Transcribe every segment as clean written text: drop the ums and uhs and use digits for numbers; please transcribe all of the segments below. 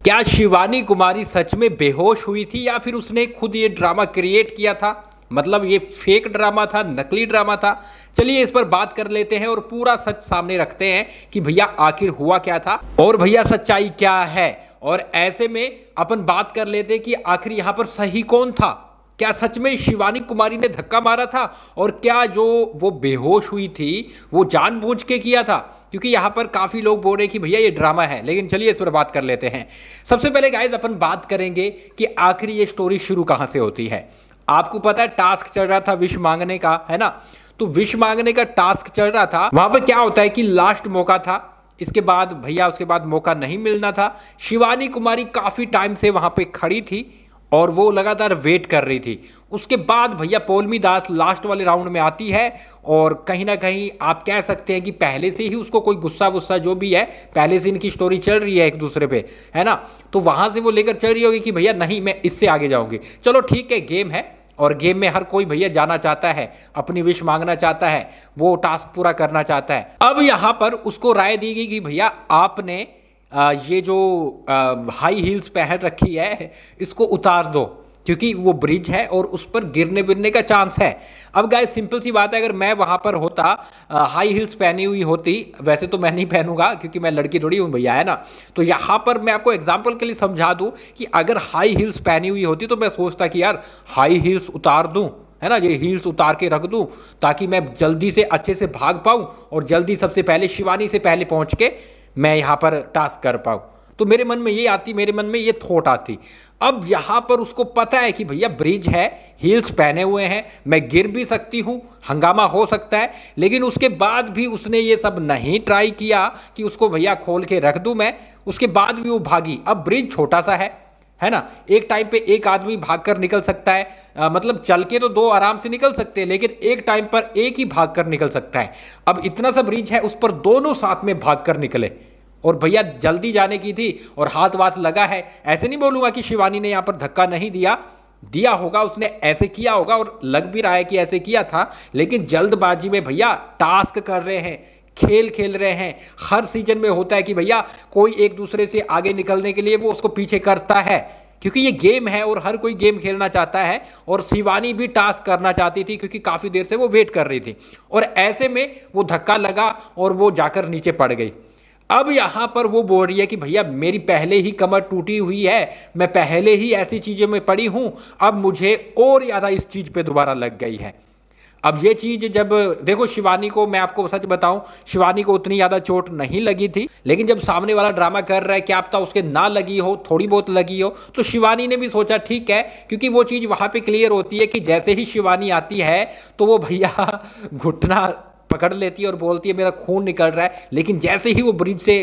क्या शिवानी कुमारी सच में बेहोश हुई थी या फिर उसने खुद ये ड्रामा क्रिएट किया था? मतलब ये फेक ड्रामा था, नकली ड्रामा था। चलिए इस पर बात कर लेते हैं और पूरा सच सामने रखते हैं कि भैया आखिर हुआ क्या था और भैया सच्चाई क्या है। और ऐसे में अपन बात कर लेते हैं कि आखिर यहां पर सही कौन था। क्या सच में शिवानी कुमारी ने धक्का मारा था और क्या जो वो बेहोश हुई थी वो जानबूझ के किया था? क्योंकि यहाँ पर काफ़ी लोग बोल रहे हैं कि भैया ये ड्रामा है, लेकिन चलिए इस पर बात कर लेते हैं। सबसे पहले गाइज अपन बात करेंगे कि आखिर ये स्टोरी शुरू कहाँ से होती है। आपको पता है टास्क चल रहा था विश मांगने का, है ना? तो विश मांगने का टास्क चल रहा था। वहां पर क्या होता है कि लास्ट मौका था, इसके बाद भैया उसके बाद मौका नहीं मिलना था। शिवानी कुमारी काफ़ी टाइम से वहां पे खड़ी थी और वो लगातार वेट कर रही थी। उसके बाद भैया पौलमी दास लास्ट वाले राउंड में आती है और कहीं ना कहीं आप कह सकते हैं कि पहले से ही उसको कोई गुस्सा वुस्सा जो भी है, पहले से इनकी स्टोरी चल रही है एक दूसरे पे, है ना? तो वहां से वो लेकर चल रही होगी कि भैया नहीं मैं इससे आगे जाऊंगी। चलो ठीक है, गेम है और गेम में हर कोई भैया जाना चाहता है, अपनी विश मांगना चाहता है, वो टास्क पूरा करना चाहता है। अब यहां पर उसको राय दी गई कि भैया आपने ये जो हाई हील्स पहन रखी है इसको उतार दो क्योंकि वो ब्रिज है और उस पर गिरने विरने का चांस है। अब गाइस सिंपल सी बात है, अगर मैं वहां पर होता, हाई हील्स पहनी हुई होती, वैसे तो मैं नहीं पहनूंगा क्योंकि मैं लड़की थोड़ी हूँ भैया, है ना? तो यहाँ पर मैं आपको एग्जांपल के लिए समझा दूं कि अगर हाई हील्स पहनी हुई होती तो मैं सोचता कि यार हाई हील्स उतार दूं, है ना, ये हील्स उतार के रख दूं ताकि मैं जल्दी से अच्छे से भाग पाऊं और जल्दी सबसे पहले शिवानी से पहले पहुंच के मैं यहाँ पर टास्क कर पाऊँ। तो मेरे मन में ये आती, मेरे मन में ये थॉट आती। अब यहाँ पर उसको पता है कि भैया ब्रिज है, हील्स पहने हुए हैं, मैं गिर भी सकती हूँ, हंगामा हो सकता है, लेकिन उसके बाद भी उसने ये सब नहीं ट्राई किया कि उसको भैया खोल के रख दूँ मैं। उसके बाद भी वो भागी। अब ब्रिज छोटा सा है ना? एक टाइम पे एक आदमी भागकर निकल सकता है, मतलब चल के तो दो आराम से निकल सकते हैं, लेकिन एक टाइम पर एक ही भागकर निकल सकता है। अब इतना सा ब्रिज है, उस पर दोनों साथ में भागकर निकले और भैया जल्दी जाने की थी और हाथ वाथ लगा है। ऐसे नहीं बोलूंगा कि शिवानी ने यहां पर धक्का नहीं दिया, दिया होगा, उसने ऐसे किया होगा और लग भी रहा है कि ऐसे किया था, लेकिन जल्दबाजी में भैया टास्क कर रहे हैं, खेल खेल रहे हैं। हर सीजन में होता है कि भैया कोई एक दूसरे से आगे निकलने के लिए वो उसको पीछे करता है क्योंकि ये गेम है और हर कोई गेम खेलना चाहता है। और शिवानी भी टास्क करना चाहती थी क्योंकि काफ़ी देर से वो वेट कर रही थी और ऐसे में वो धक्का लगा और वो जाकर नीचे पड़ गई। अब यहां पर वो बोल रही है कि भैया मेरी पहले ही कमर टूटी हुई है, मैं पहले ही ऐसी चीज़ों में पड़ी हूं, अब मुझे और ज़्यादा इस चीज़ पे दोबारा लग गई है। अब ये चीज जब देखो, शिवानी को मैं आपको सच बताऊं, शिवानी को उतनी ज्यादा चोट नहीं लगी थी, लेकिन जब सामने वाला ड्रामा कर रहा है, क्या पता उसके ना लगी हो, थोड़ी बहुत लगी हो, तो शिवानी ने भी सोचा ठीक है, क्योंकि वो चीज वहां पे क्लियर होती है कि जैसे ही शिवानी आती है तो वो भैया घुटना पकड़ लेती है और बोलती है मेरा खून निकल रहा है। लेकिन जैसे ही वो ब्रिज से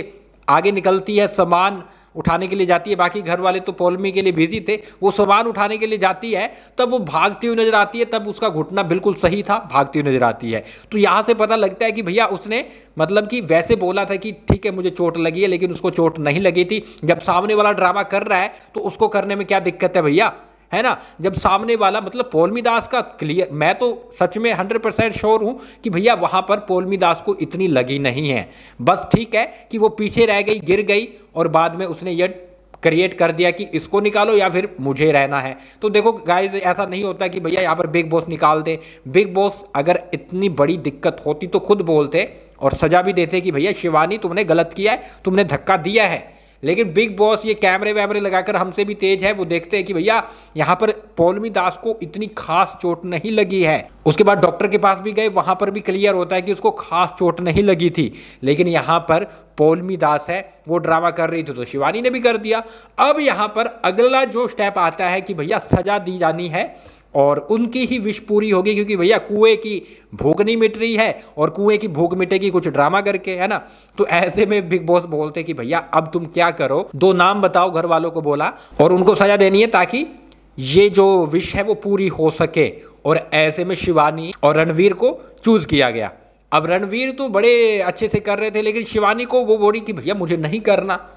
आगे निकलती है, सामान उठाने के लिए जाती है, बाकी घर वाले तो पौलमी के लिए बिजी थे, वो सामान उठाने के लिए जाती है, तब वो भागती हुई नजर आती है, तब उसका घुटना बिल्कुल सही था, भागती हुई नजर आती है। तो यहां से पता लगता है कि भैया उसने मतलब कि वैसे बोला था कि ठीक है मुझे चोट लगी है, लेकिन उसको चोट नहीं लगी थी। जब सामने वाला ड्रामा कर रहा है तो उसको करने में क्या दिक्कत है भैया, है ना? जब सामने वाला मतलब पौलमी दास का क्लियर, मैं तो सच में 100% श्योर हूं कि भैया वहां पर पौलमी दास को इतनी लगी नहीं है, बस ठीक है कि वो पीछे रह गई, गिर गई और बाद में उसने ये क्रिएट कर दिया कि इसको निकालो या फिर मुझे रहना है। तो देखो गाइस, ऐसा नहीं होता कि भैया यहाँ पर बिग बॉस निकाल दे। बिग बॉस अगर इतनी बड़ी दिक्कत होती तो खुद बोलते और सजा भी देते कि भैया शिवानी तुमने गलत किया है, तुमने धक्का दिया है। लेकिन बिग बॉस ये कैमरे वैमरे लगाकर हमसे भी तेज है, वो देखते हैं कि भैया यहाँ पर पौलमी दास को इतनी खास चोट नहीं लगी है। उसके बाद डॉक्टर के पास भी गए, वहां पर भी क्लियर होता है कि उसको खास चोट नहीं लगी थी, लेकिन यहाँ पर पौलमी दास है वो ड्रामा कर रही थी तो शिवानी ने भी कर दिया। अब यहाँ पर अगला जो स्टेप आता है कि भैया सजा दी जानी है और उनकी ही विश पूरी होगी, क्योंकि भैया कुएं की भूख नहीं मिट रही है और कुएं की भूख मिटेगी कुछ ड्रामा करके, है ना? तो ऐसे में बिग बॉस बोलते कि भैया अब तुम क्या करो, दो नाम बताओ, घर वालों को बोला और उनको सजा देनी है ताकि ये जो विश है वो पूरी हो सके। और ऐसे में शिवानी और रणवीर को चूज किया गया। अब रणवीर तो बड़े अच्छे से कर रहे थे, लेकिन शिवानी को वो बोली कि भैया मुझे नहीं करना,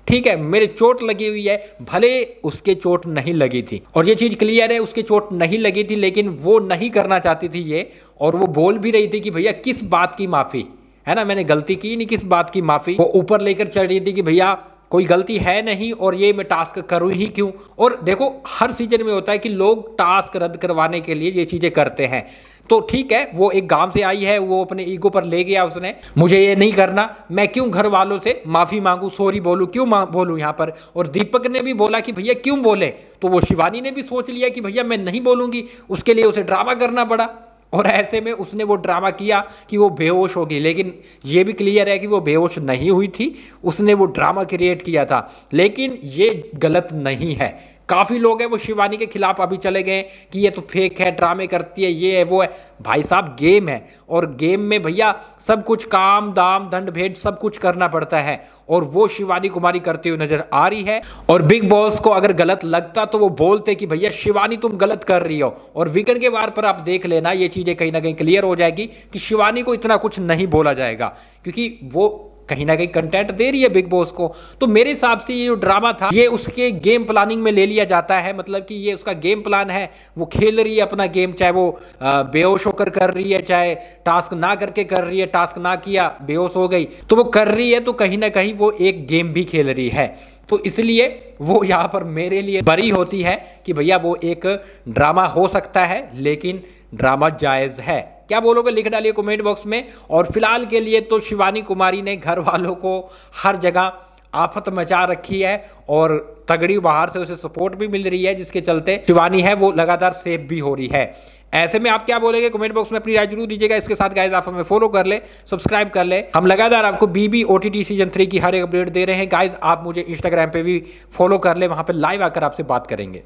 ठीक है मेरे चोट लगी हुई है। भले उसके चोट नहीं लगी थी और ये चीज क्लियर है, उसके चोट नहीं लगी थी, लेकिन वो नहीं करना चाहती थी ये, और वो बोल भी रही थी कि भैया किस बात की माफी, है ना, मैंने गलती की नहीं, किस बात की माफी। वो ऊपर लेकर चल रही थी कि भैया कोई गलती है नहीं और ये मैं टास्क करूँ ही क्यों। और देखो हर सीजन में होता है कि लोग टास्क रद्द करवाने के लिए ये चीज़ें करते हैं। तो ठीक है, वो एक गांव से आई है, वो अपने ईगो पर ले गया उसने, मुझे ये नहीं करना, मैं क्यों घर वालों से माफ़ी मांगू, सॉरी बोलूँ, क्यों बोलूँ यहाँ पर। और दीपक ने भी बोला कि भैया क्यों बोले, तो वो शिवानी ने भी सोच लिया कि भैया मैं नहीं बोलूँगी, उसके लिए उसे ड्रामा करना पड़ा। और ऐसे में उसने वो ड्रामा किया कि वो बेहोश होगी, लेकिन ये भी क्लियर है कि वो बेहोश नहीं हुई थी, उसने वो ड्रामा क्रिएट किया था। लेकिन ये गलत नहीं है। काफ़ी लोग हैं वो शिवानी के खिलाफ अभी चले गए कि ये तो फेक है, ड्रामे करती है, ये है वो है। भाई साहब गेम है, और गेम में भैया सब कुछ काम दाम दंड भेद सब कुछ करना पड़ता है, और वो शिवानी कुमारी करती हुई नजर आ रही है। और बिग बॉस को अगर गलत लगता तो वो बोलते कि भैया शिवानी तुम गलत कर रही हो। और वीकेंड के वार पर आप देख लेना, ये चीज़ें कहीं ना कहीं क्लियर हो जाएगी कि शिवानी को इतना कुछ नहीं बोला जाएगा, क्योंकि वो कहीं ना कहीं कंटेंट दे रही है बिग बॉस को। तो मेरे हिसाब से ये जो ड्रामा था ये उसके गेम प्लानिंग में ले लिया जाता है, मतलब कि ये उसका गेम प्लान है, वो खेल रही है अपना गेम, चाहे वो बेहोश होकर कर रही है, चाहे टास्क ना करके कर रही है, टास्क ना किया बेहोश हो गई, तो वो कर रही है, तो कहीं ना कहीं वो एक गेम भी खेल रही है। तो इसलिए वो यहाँ पर मेरे लिए बरी होती है कि भैया वो एक ड्रामा हो सकता है, लेकिन ड्रामा जायज़ है। क्या बोलोगे लिख डालिए कमेंट बॉक्स में। और फिलहाल के लिए तो शिवानी कुमारी ने घर वालों को हर जगह आफत मचा रखी है, और तगड़ी बाहर से उसे सपोर्ट भी मिल रही है, जिसके चलते शिवानी है वो लगातार सेफ भी हो रही है। ऐसे में आप क्या बोलेंगे कमेंट बॉक्स में अपनी राय जरूर दीजिएगा। इसके साथ गाइज आप हमें फॉलो कर ले, सब्सक्राइब कर ले, हम लगातार आपको बीबी OTT सीजन 3 की हर एक अपडेट दे रहे हैं। गाइज आप मुझे इंस्टाग्राम पे भी फॉलो कर ले, वहां पे लाइव आकर आपसे बात करेंगे।